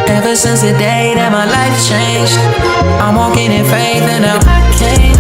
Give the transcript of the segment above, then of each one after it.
Ever since the day that my life changed, I'm walking in faith and now I can't.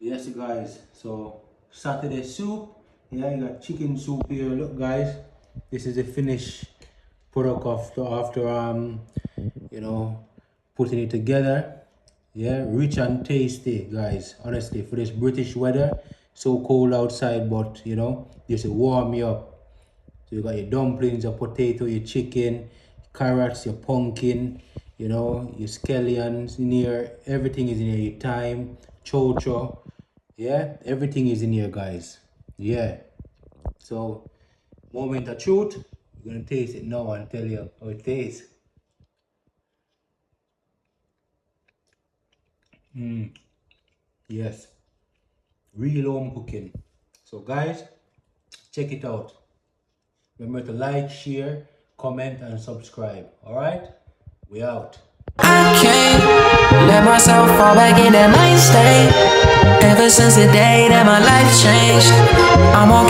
Yes guys, so Saturday soup. Yeah, you got chicken soup here. Look guys, this is the finished product after you know, putting it together. Yeah, rich and tasty guys, honestly, for this British weather. So cold outside, but you know, just to warm you up. So you got your dumplings, your potato, your chicken, carrots, your pumpkin, you know, your scallions in here. Everything is in here. Your thyme, chocho. Yeah, everything is in here, guys. Yeah. So, moment of truth. We're gonna taste it now and tell you how it tastes. Yes. Real home cooking. So, guys, check it out. Remember to like, share, comment, and subscribe. All right? We out. I can't let myself fall back in that mind state. Ever since the day that my life changed, I'm walking